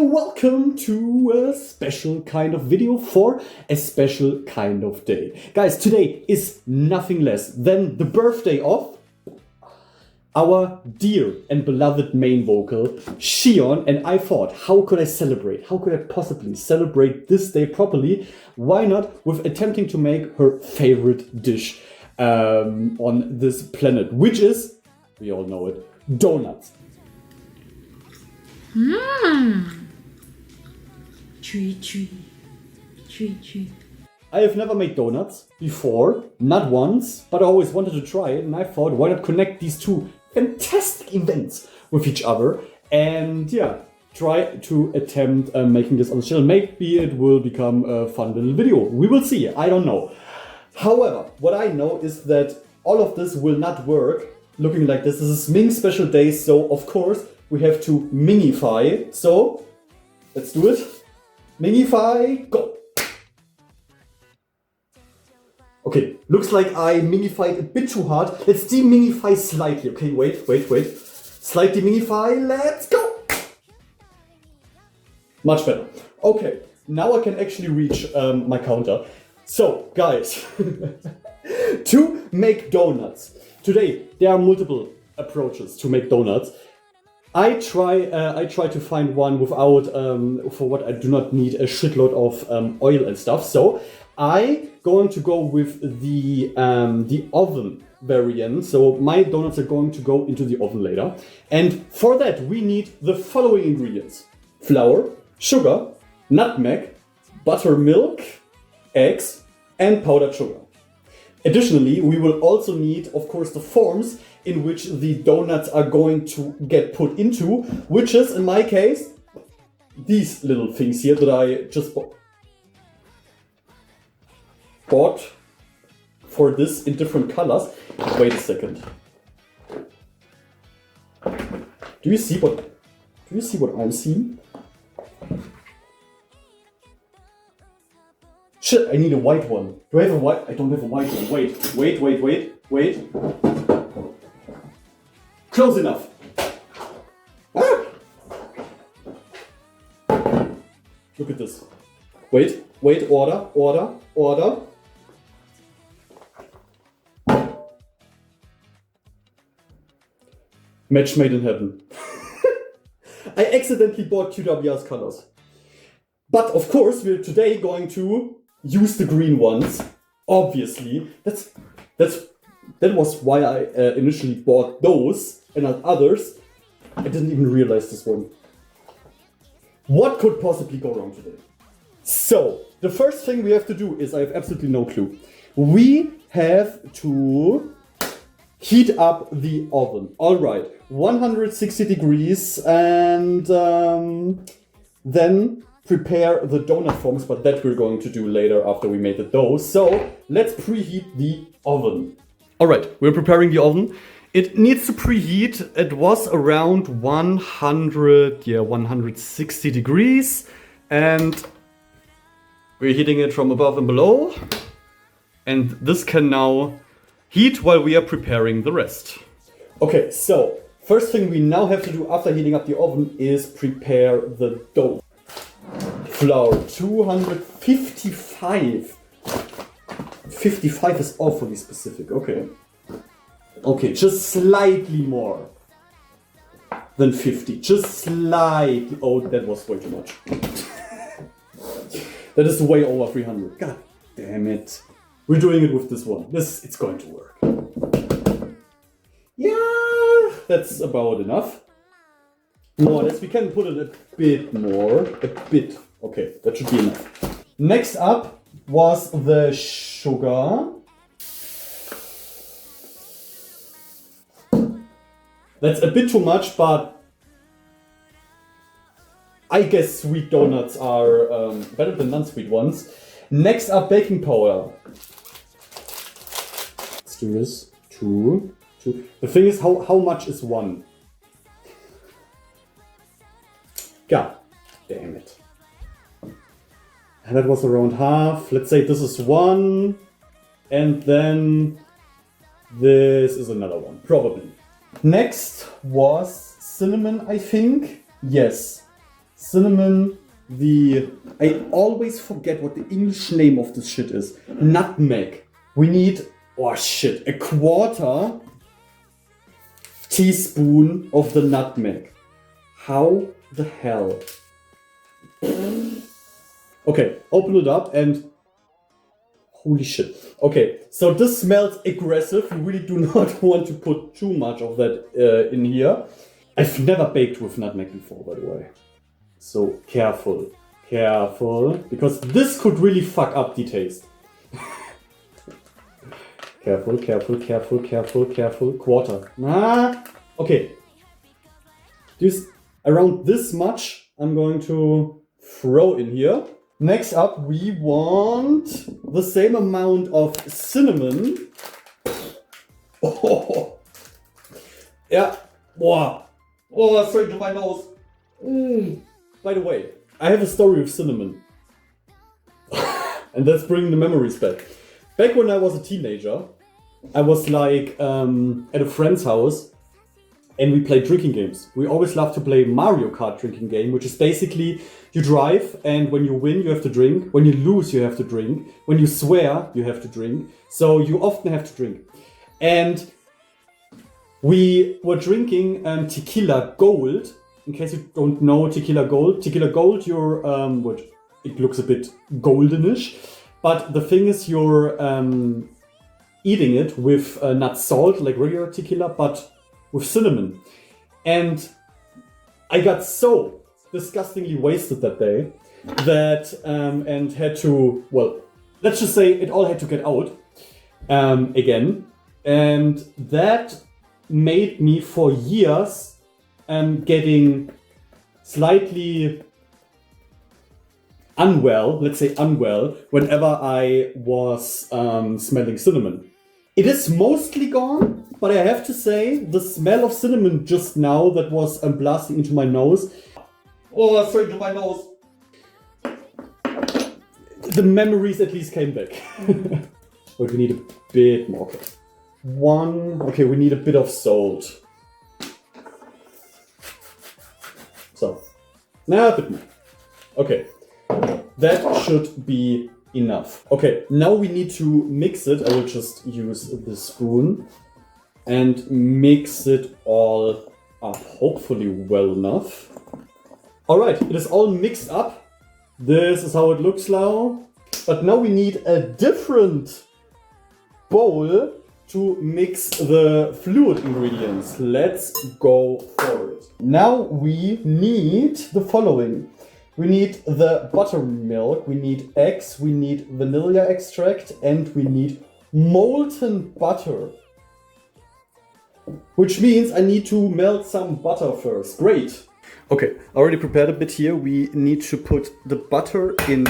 welcome to a special kind of video for a special kind of day. Guys, today is nothing less than the birthday of our dear and beloved main vocal, Siyeon, and I thought, how could I celebrate? How could I possibly celebrate this day properly? Why not with attempting to make her favorite dish on this planet, which is, we all know it, donuts. Tree. I have never made donuts before, not once, but I always wanted to try it, and I thought, why not connect these two fantastic events with each other, and yeah, try to attempt making this on the channel. Maybe it will become a fun little video. We will see, I don't know. However, what I know is that all of this will not work looking like this. This is Ming special day, so of course we have to mingify. So let's do it. Mingify, go! Okay, looks like I mingified a bit too hard. Let's demingify slightly. Okay, wait. Slightly mingify, let's go! Much better. Okay, now I can actually reach my counter. So, guys, to make donuts. Today, there are multiple approaches to make donuts. I try to find one without, for what I do not need a shitload of oil and stuff. So I going to go with the oven variant. So my donuts are going to go into the oven later. And for that, we need the following ingredients: flour, sugar, nutmeg, buttermilk, eggs, and powdered sugar. Additionally, we will also need, of course, the forms in which the donuts are going to get put into, which is, in my case, these little things here that I just bought for this in different colors. Wait a second. Do you see what I'm seeing? Shit, I need a white one. Do I have a white? I don't have a white one. Wait. Close enough. Ah! Look at this. Wait, order. Match made in heaven. I accidentally bought QWERs colors. But of course, we're today going to use the green ones. Obviously, that was why I initially bought those and not others. I didn't even realize this one. What could possibly go wrong today? So, the first thing we have to do is, I have absolutely no clue. We have to heat up the oven. Alright, 160 degrees, and then prepare the donut forms, but that we're going to do later after we made the dough. So, let's preheat the oven. Alright, we're preparing the oven. It needs to preheat. It was around 160 degrees, and we're heating it from above and below. And this can now heat while we are preparing the rest. Okay, so first thing we now have to do after heating up the oven is prepare the dough. Flour, 255. 55 is awfully specific, okay. Okay, just slightly more than 50. Just slightly. Oh, that was way too much. That is way over 300. God damn it. We're doing it with this one. It's going to work. Yeah, that's about enough. More or less, we can put it a bit more. A bit. Okay, that should be enough. Next up was the sugar. That's a bit too much, but I guess sweet donuts are better than non-sweet ones. Next up, baking powder. Let's do this. Two. The thing is, how much is one? God damn it. And that was around half. Let's say this is one. And then this is another one, probably. Next was cinnamon, I think. Yes. cinnamon, I always forget what the English name of this shit is. Nutmeg. We need, oh shit, a 1/4 teaspoon of the nutmeg. How the hell? Okay, open it up and holy shit. Okay, so this smells aggressive. You really do not want to put too much of that in here. I've never baked with nutmeg before, by the way. So careful, because this could really fuck up the taste. Careful. 1/4. Okay. Just around this much I'm going to throw in here. Next up, we want the same amount of cinnamon. Oh. Yeah. Wow. Oh, straight to my nose. By the way, I have a story with cinnamon. And that's bringing the memories back. Back when I was a teenager, I was like at a friend's house and we played drinking games. We always loved to play Mario Kart drinking game, which is basically you drive and when you win, you have to drink. When you lose, you have to drink. When you swear, you have to drink. So you often have to drink. And we were drinking tequila gold. In case you don't know tequila gold, you're, it looks a bit goldenish. But the thing is you're eating it with not salt like regular tequila, but with cinnamon. And I got so disgustingly wasted that day that and had to, well, let's just say it all had to get out again. And that made me for years getting slightly unwell, let's say unwell, whenever I was smelling cinnamon. It is mostly gone, but I have to say the smell of cinnamon just now that was blasting into my nose. Oh, straight to my nose. The memories at least came back. But we need a bit more. Okay, we need a bit of salt. So, now a bit more. Okay. That should be enough. Okay, now we need to mix it. I will just use the spoon and mix it all up, hopefully well enough. Alright, it is all mixed up. This is how it looks now. But now we need a different bowl to mix the fluid ingredients. Let's go for it. Now we need the following. We need the buttermilk, we need eggs, we need vanilla extract, and we need molten butter. Which means I need to melt some butter first. Great. Okay, I already prepared a bit here. We need to put the butter in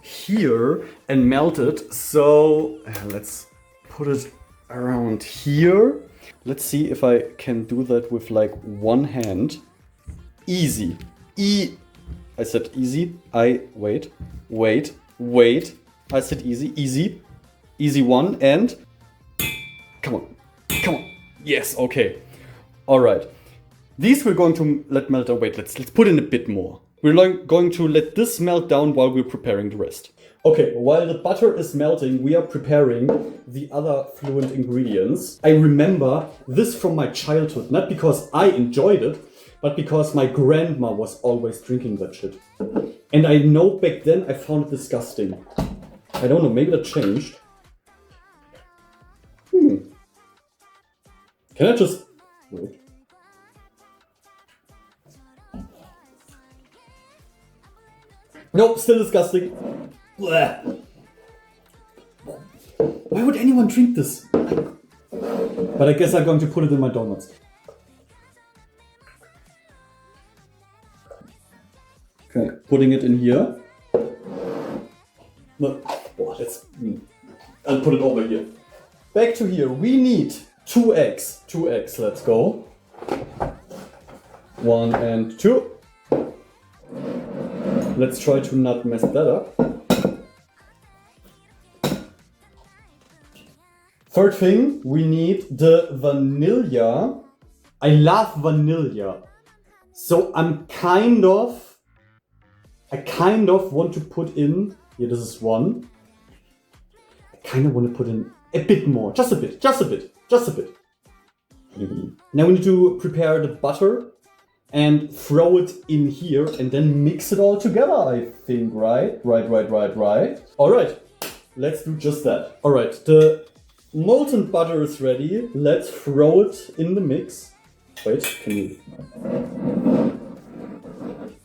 here and melt it. So let's put it around here. Let's see if I can do that with like one hand. Easy. I said easy. Wait. I said easy one and come on. Yes, okay. All right. These we're going to let melt down. Wait, let's put in a bit more. We're going to let this melt down while we're preparing the rest. Okay, while the butter is melting, we are preparing the other fluid ingredients. I remember this from my childhood, not because I enjoyed it, but because my grandma was always drinking that shit. And I know back then I found it disgusting. I don't know, maybe that changed. Can I just... Wait. Nope, still disgusting. Blech. Why would anyone drink this? But I guess I'm going to put it in my donuts. Okay, putting it in here. No, I'll put it over here. Back to here. We need 2 eggs. 2 eggs. Let's go. 1 and 2. Let's try to not mess that up. Third thing, we need the vanilla. I love vanilla. So I'm kind of I kind of want to put in, here this is one. I kind of want to put in a bit more, just a bit. Now we need to prepare the butter and throw it in here and then mix it all together, I think, right? Right. All right, let's do just that. All right, the molten butter is ready. Let's throw it in the mix. Wait, can you...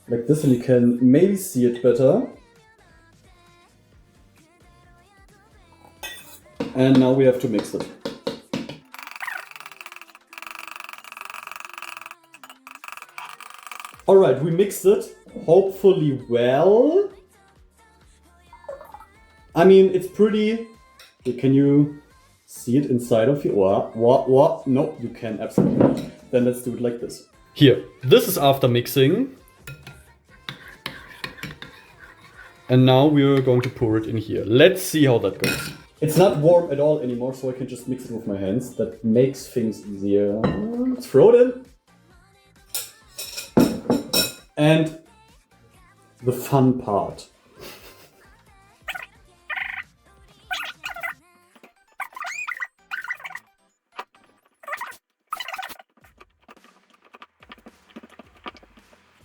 Like this, and you can maybe see it better. And now we have to mix it. Alright, we mixed it, hopefully well. I mean, it's pretty... Can you see it inside of you? What? No, you can absolutely not. Then let's do it like this. Here, this is after mixing. And now we're going to pour it in here. Let's see how that goes. It's not warm at all anymore, so I can just mix it with my hands. That makes things easier. Let's throw it in. And the fun part.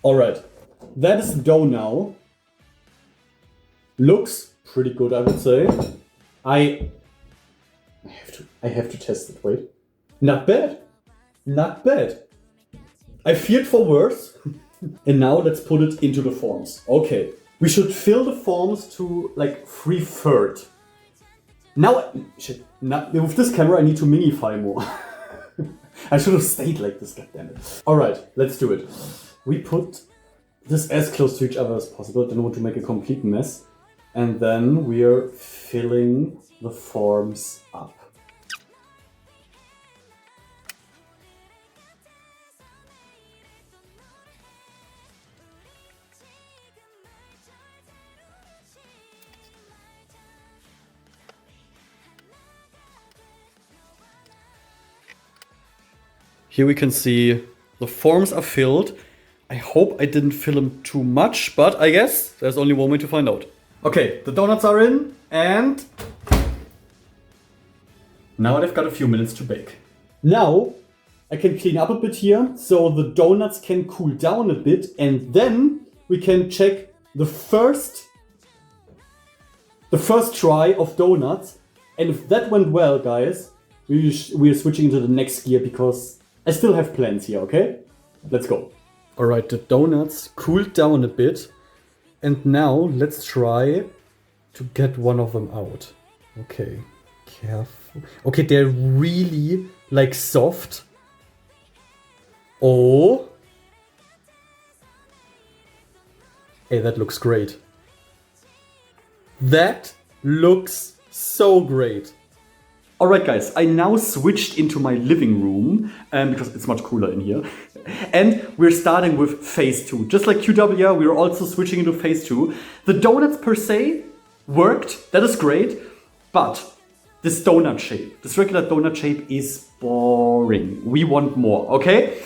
Alright, that is the dough now. Looks pretty good, I would say. I have to test it, wait. Not bad. I feared for worse. And now let's put it into the forms. Okay, we should fill the forms to like 3/3. Now, with this camera I need to minify more. I should have stayed like this, goddammit. Alright, let's do it. We put this as close to each other as possible. Don't want to make a complete mess. And then we're filling the forms up. Here we can see the forms are filled. I hope I didn't fill them too much, but I guess there's only one way to find out. Okay, the donuts are in, and now they've got a few minutes to bake. Now I can clean up a bit here, so the donuts can cool down a bit, and then we can check the first try of donuts. And if that went well, guys, we are switching to the next gear because I still have plans here, okay? Let's go. Alright, the donuts cooled down a bit. And now let's try to get one of them out. Okay, careful. Okay, they're really like soft. Oh. Hey, that looks great. That looks so great. Alright guys, I now switched into my living room because it's much cooler in here. And we're starting with phase 2. Just like QWER, we're also switching into phase 2. The donuts per se worked, that is great, but this donut shape, this regular donut shape is boring. We want more, okay?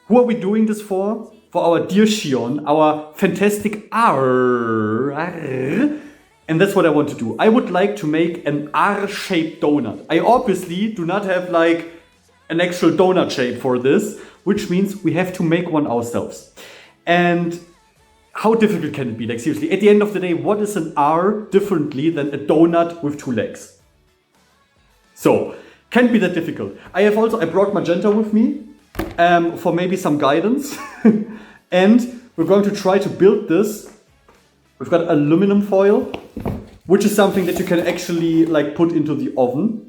Who are we doing this for? For our dear Siyeon, our fantastic R. And that's what I want to do. I would like to make an R-shaped donut. I obviously do not have like an actual donut shape for this, which means we have to make one ourselves. And how difficult can it be? Like seriously, at the end of the day, what is an R differently than a donut with 2 legs? So, can't be that difficult. I brought magenta with me for maybe some guidance. And we're going to try to build this. We've got aluminum foil, which is something that you can actually like put into the oven.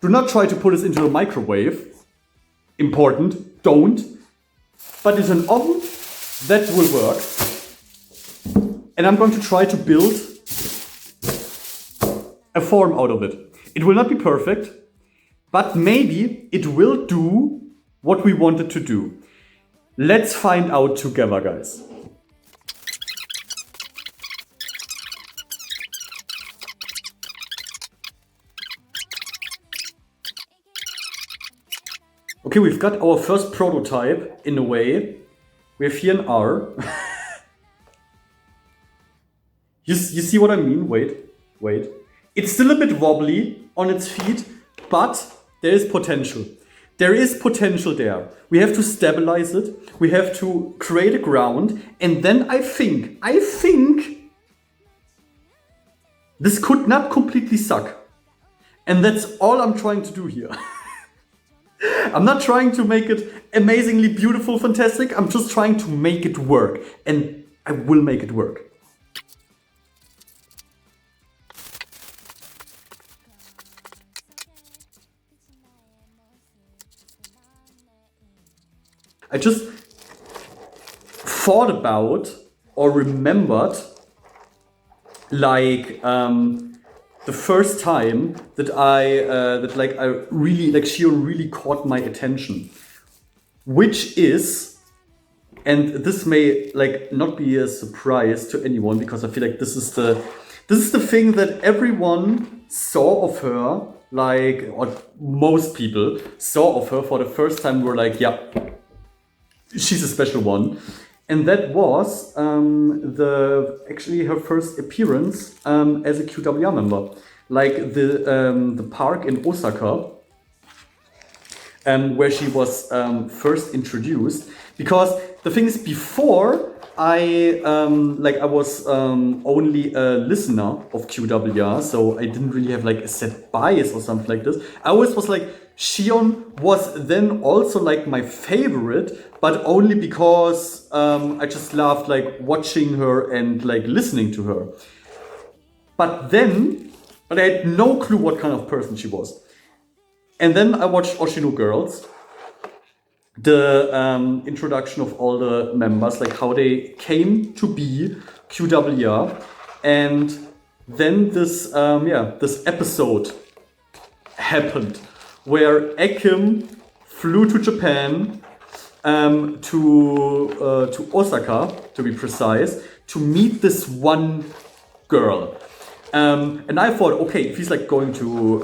Do not try to put this into the microwave. Important, don't. But it's an oven that will work. And I'm going to try to build a form out of it. It will not be perfect, but maybe it will do what we wanted to do. Let's find out together, guys. Okay, we've got our first prototype in a way. We have here an R. You see what I mean? Wait. It's still a bit wobbly on its feet, but there is potential. There is potential there. We have to stabilize it. We have to create a ground. And then I think this could not completely suck. And that's all I'm trying to do here. I'm not trying to make it amazingly beautiful, fantastic. I'm just trying to make it work. And I will make it work. I just thought about or remembered like the first time that I really like Siyeon really caught my attention, which is, and this may like not be a surprise to anyone because I feel like this is the thing that everyone saw of her, like, or most people saw of her for the first time were like, yeah, she's a special one. And that was actually her first appearance as a QWER member. Like the park in Osaka, where she was first introduced. Because the thing is, before I was only a listener of QWER, so I didn't really have like a set bias or something like this. I always was like, Siyeon was then also like my favorite, but only because I just loved like watching her and like listening to her. But I had no clue what kind of person she was. And then I watched Oshino Girls, the introduction of all the members, like how they came to be QWER, and then this episode happened where Akim flew to Japan, to Osaka, to be precise, to meet this one girl. And I thought, okay, if he's like going to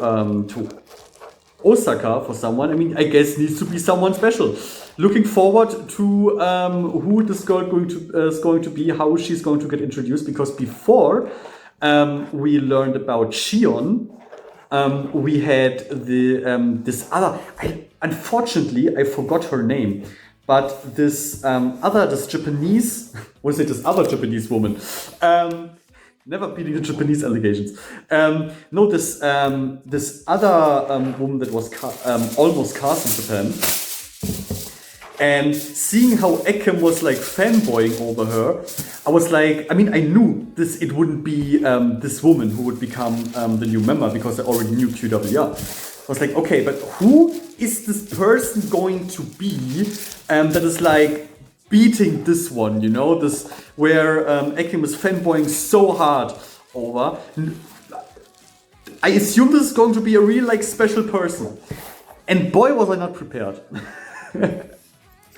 Osaka for someone, I mean, I guess needs to be someone special. Looking forward to who this girl is going to be, how she's going to get introduced. Because before we learned about Siyeon, we had this other. Unfortunately, I forgot her name, but this Japanese, this other Japanese woman. Never beating the Japanese allegations. No, this other woman that was almost cast in Japan, and seeing how Akim was like fanboying over her, I was like, I mean, I knew it wouldn't be this woman who would become the new member because I already knew QWER. I was like, okay, but who is this person going to be that is like beating this one, you know, this where Akim is fanboying so hard over. I assume this is going to be a real like special person, and boy was I not prepared.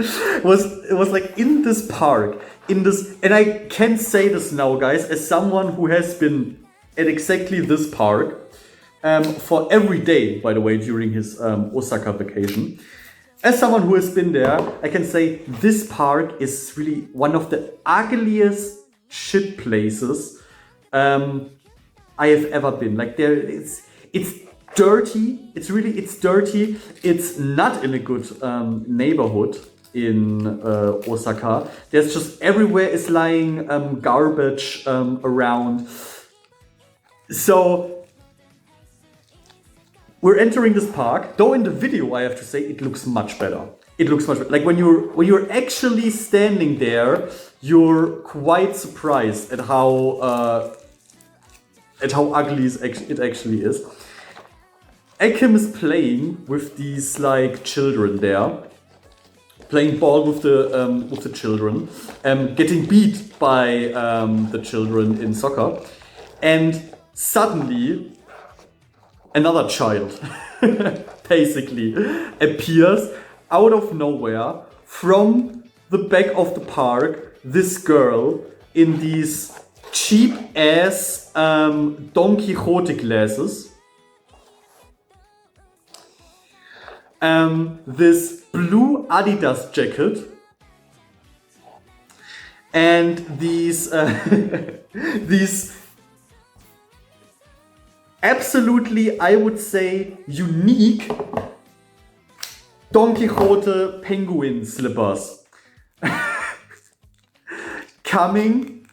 It was like in this park, and I can say this now, guys, as someone who has been at exactly this park for every day, by the way, during his Osaka vacation. As someone who has been there, I can say this park is really one of the ugliest shit places I have ever been. Like it's dirty. It's dirty. It's not in a good neighborhood in Osaka. There's just everywhere is lying garbage around. So we're entering this park, though in the video I have to say it looks much better. It looks much better. Like when you're actually standing there, you're quite surprised at how ugly it actually is. Akim is playing with these like children there, playing ball with the children, getting beat by the children in soccer, and suddenly another child basically appears out of nowhere from the back of the park. This girl in these cheap ass Don Quixote glasses, this blue Adidas jacket, and these absolutely, I would say, unique Don Quixote penguin slippers. Coming,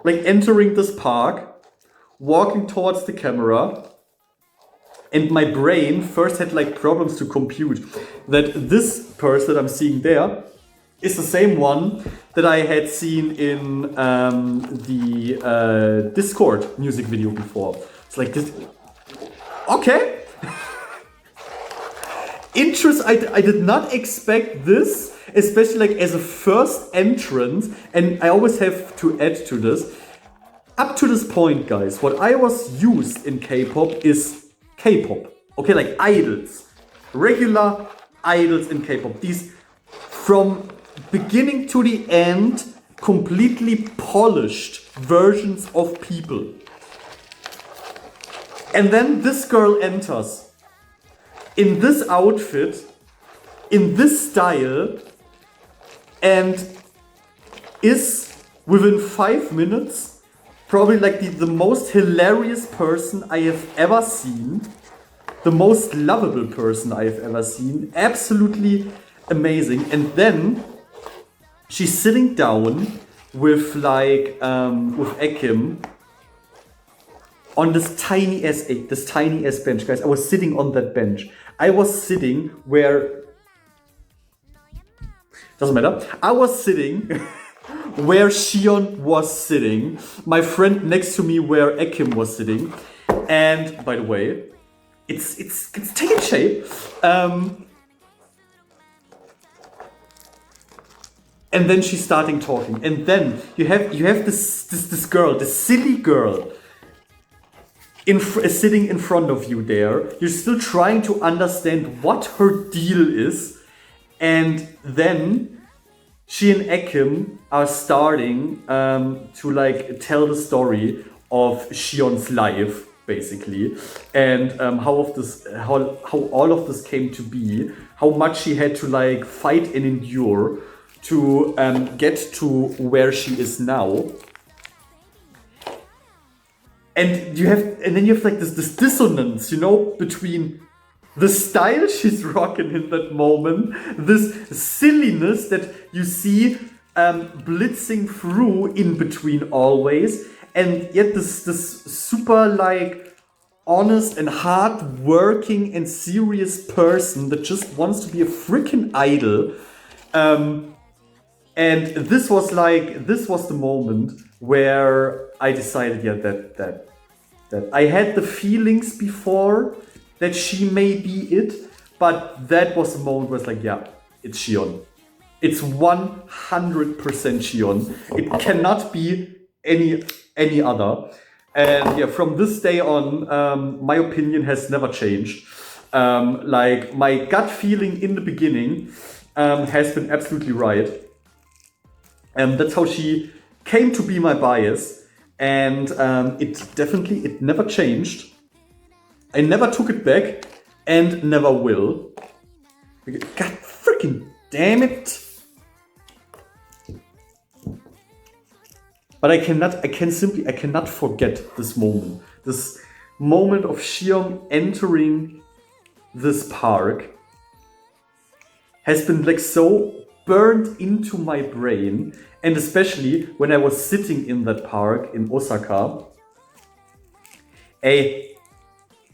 like entering this park, walking towards the camera, and my brain first had like problems to compute that this person that I'm seeing there is the same one that I had seen in the Discord music video before. It's like this. Okay. I did not expect this, especially like as a first entrance, and I always have to add to this. Up to this point, guys, what I was used in K-pop is K-pop. Okay, like idols. Regular idols in K-pop. These from beginning to the end, completely polished versions of people. And then this girl enters in this outfit, in this style, and is within 5 minutes probably like the most hilarious person I have ever seen, the most lovable person I have ever seen, absolutely amazing. And then she's sitting down with like with Ekim on this tiny ass bench, guys. I was sitting on that bench. I was sitting where doesn't matter. I was sitting where Siyeon was sitting. My friend next to me where Ekim was sitting. And by the way, it's taking shape. And then she's starting talking. And then you have this girl, this silly girl, sitting in front of you there. You're still trying to understand what her deal is. And then she and Ekim are starting to like tell the story of Siyeon's life, basically. And how all of this came to be. How much she had to like fight and endure to get to where she is now. And then you have like this dissonance, you know, between the style she's rocking in that moment, this silliness that you see blitzing through in between always, and yet this super like honest and hard-working and serious person that just wants to be a freaking idol. And this was the moment where I decided, yeah, that I had the feelings before that she may be it, but that was the moment where it's like, yeah, it's Siyeon. It's 100% Siyeon. It cannot be any other. And yeah, from this day on, my opinion has never changed. Like my gut feeling in the beginning has been absolutely right. That's how she came to be my bias. And it never changed. I never took it back and never will. God freaking damn it. But I cannot forget this moment. This moment of Siyeon entering this park has been like so burned into my brain. And especially when I was sitting in that park in Osaka,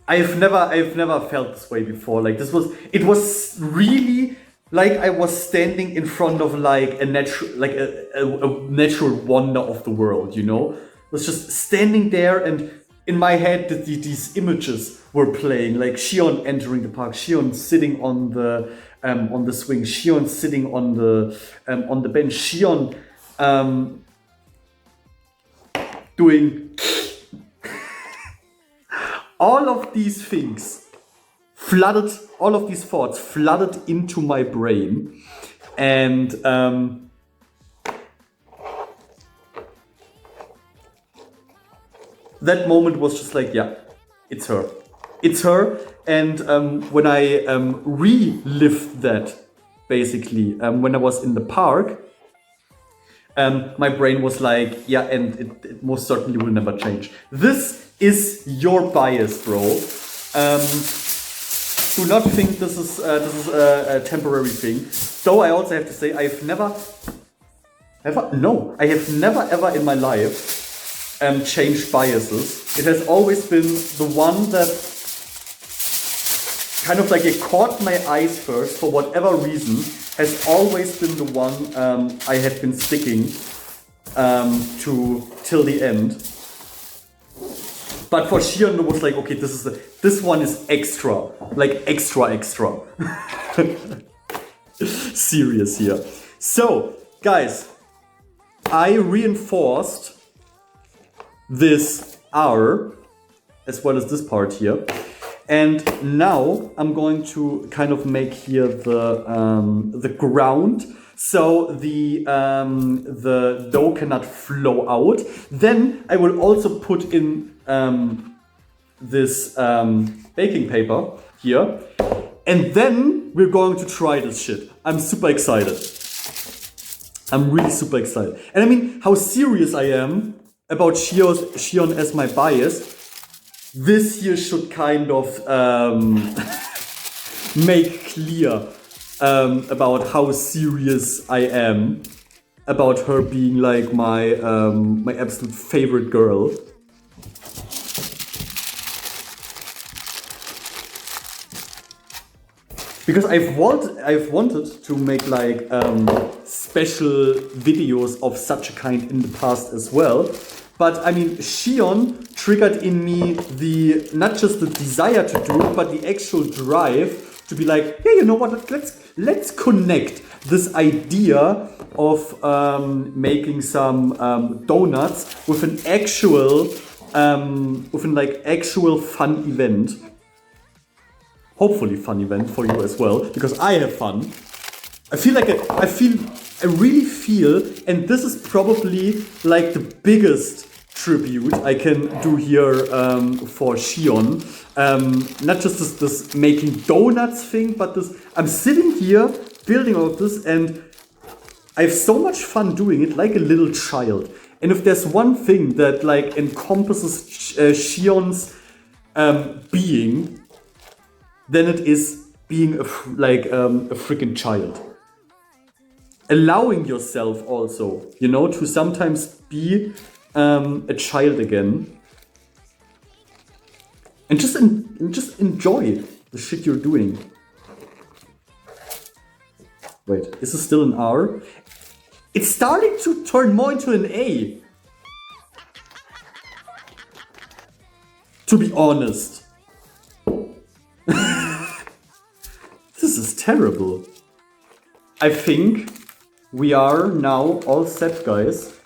I've never felt this way before. Like it was really like I was standing in front of like a natural wonder of the world, you know? I was just standing there, and in my head these images were playing, like Siyeon entering the park, Siyeon sitting on the swing, Siyeon sitting on the bench, Siyeon doing all of these things all of these thoughts flooded into my brain. And that moment was just like, yeah, it's her. It's her. And when I relived that, basically, when I was in the park, my brain was like, yeah, and it most certainly will never change. This is your bias, bro. Do not think this is a temporary thing. Though I also have to say, I have never ever in my life changed biases. It has always been the one that kind of like it caught my eyes first for whatever reason, has always been the one I had been sticking to till the end. But for Siyeon it was like, okay, this one is extra, like extra. Serious here. So, guys, I reinforced this R as well as this part here. And now I'm going to kind of make here the ground, so the dough cannot flow out. Then I will also put in this baking paper here, and then we're going to try this shit. I'm super excited. I'm really super excited. And I mean, how serious I am about Siyeon as my bias. This here should kind of make clear about how serious I am about her being like my my absolute favorite girl. Because I've wanted to make like special videos of such a kind in the past as well. But I mean, Siyeon triggered in me not just the desire to do it, but the actual drive to be like, yeah, you know what? Let's connect this idea of making some donuts with an actual fun event. Hopefully, fun event for you as well, because I have fun. I really feel, and this is probably like the biggest tribute I can do here for Siyeon. Not just this making donuts thing, but this, I'm sitting here building all of this, and I have so much fun doing it like a little child. And if there's one thing that like encompasses Siyeon's being, then it is being a freaking child. Allowing yourself also, you know, to sometimes be a child again, and just enjoy the shit you're doing. Wait, is this still an R? It's starting to turn more into an A. To be honest. This is terrible. I think we are now all set, guys.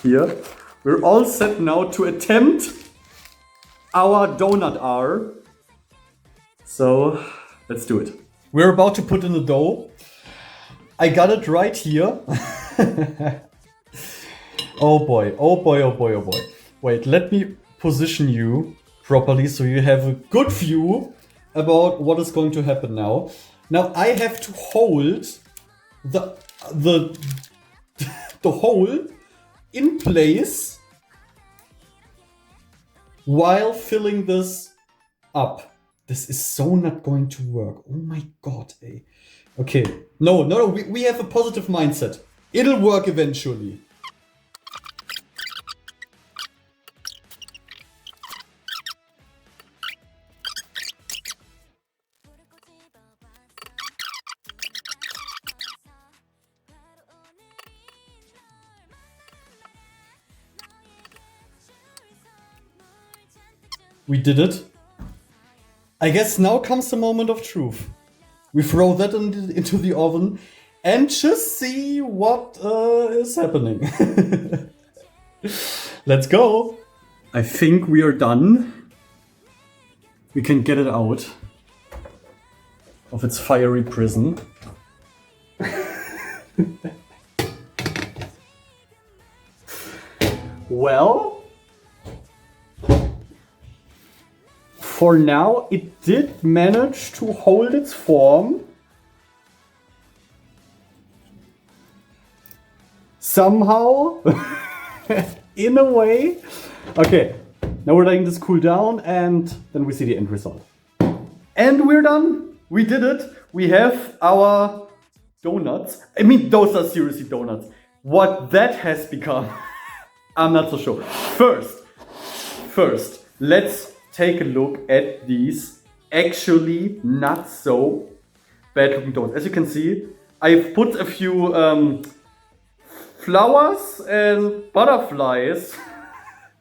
Here. We're all set now to attempt our donut R. So, let's do it. We're about to put in the dough. I got it right here. Oh boy, oh boy, oh boy, oh boy. Wait, let me position you properly so you have a good view about what is going to happen now. Now I have to hold the hole in place while filling this up. This is so not going to work. Oh my god, eh? Okay, no, we have a positive mindset. It'll work eventually. We did it. I guess now comes the moment of truth. We throw that into the oven and just see what is happening. Let's go. I think we are done. We can get it out of its fiery prison. Well, for now, it did manage to hold its form. somehow, in a way. Okay, now we're letting this cool down and then we see the end result. And we're done. We did it. We have our donuts. I mean, those are seriously donuts. What that has become, I'm not so sure. First, let's take a look at these actually not so bad looking donuts. As you can see, I've put a few flowers and butterflies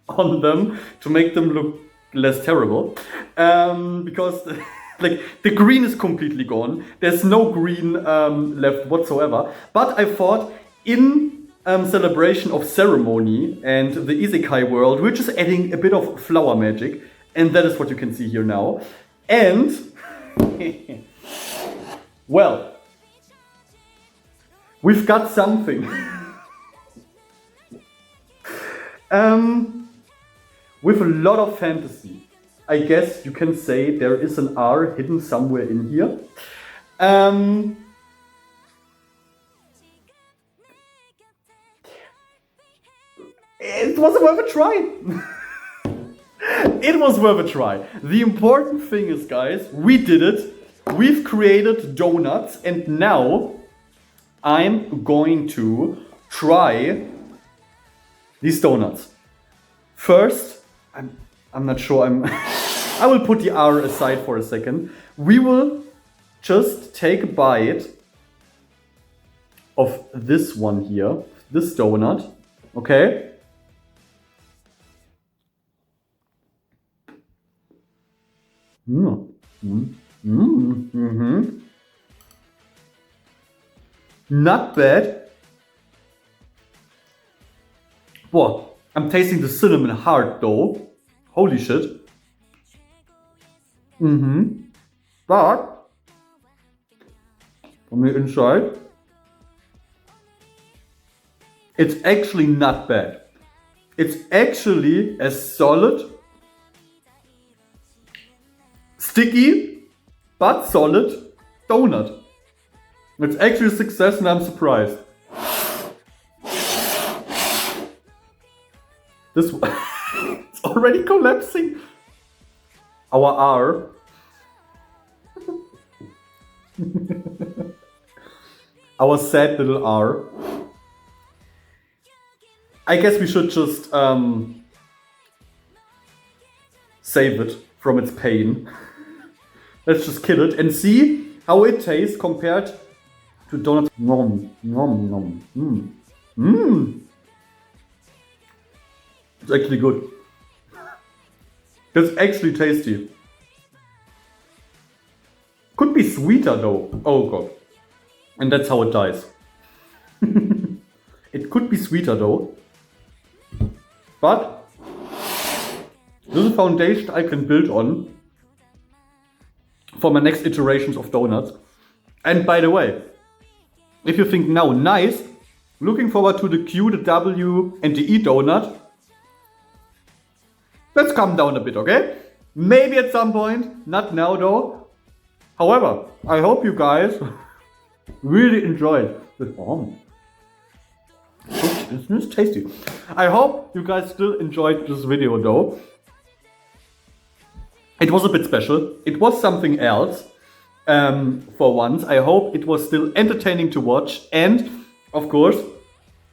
on them to make them look less terrible. Because like the green is completely gone. There's no green left whatsoever. But I thought in celebration of ceremony and the isekai world, we're just adding a bit of flower magic. And that is what you can see here now. And, well, we've got something. With a lot of fantasy. I guess you can say there is an R hidden somewhere in here. It was worth a try. It was worth a try. The important thing is, guys, we did it. We've created donuts, and now I'm going to try these donuts. First, I'm not sure. I will put the R aside for a second. We will just take a bite of this one here, this donut. Okay. Not bad. Whoa, I'm tasting the cinnamon hard though. Holy shit. But from the inside, it's actually not bad. It's actually a solid, sticky, but solid donut. It's actually a success and I'm surprised. This it's already collapsing. Our R. Our sad little R. I guess we should just save it from its pain. Let's just kill it and see how it tastes compared to donuts. Nom, nom, nom. It's actually good. It's actually tasty. Could be sweeter though. Oh god. And that's how it dies. It could be sweeter though. But this is a foundation I can build on for my next iterations of donuts. And by the way, if you think now, nice, looking forward to the Q, the W and the E donut, let's calm down a bit, okay? Maybe at some point, not now though. However, I hope you guys really enjoyed this. It's tasty. I hope you guys still enjoyed this video though. It was a bit special. It was something else for once. I hope it was still entertaining to watch. And of course,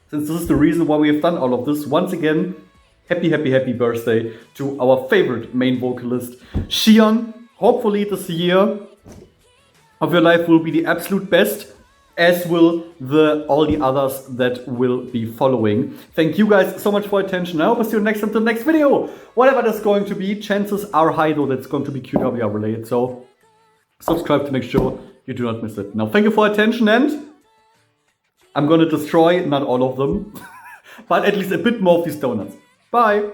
since this is the reason why we have done all of this, once again, happy birthday to our favorite main vocalist, Siyeon. Hopefully this year of your life will be the absolute best, as will all the others that will be following. Thank you guys so much for your attention. I hope I see you next time to the next video. Whatever that's going to be, chances are high though that's going to be QWER related. So subscribe to make sure you do not miss it. Now thank you for your attention, and I'm gonna destroy not all of them, but at least a bit more of these donuts. Bye.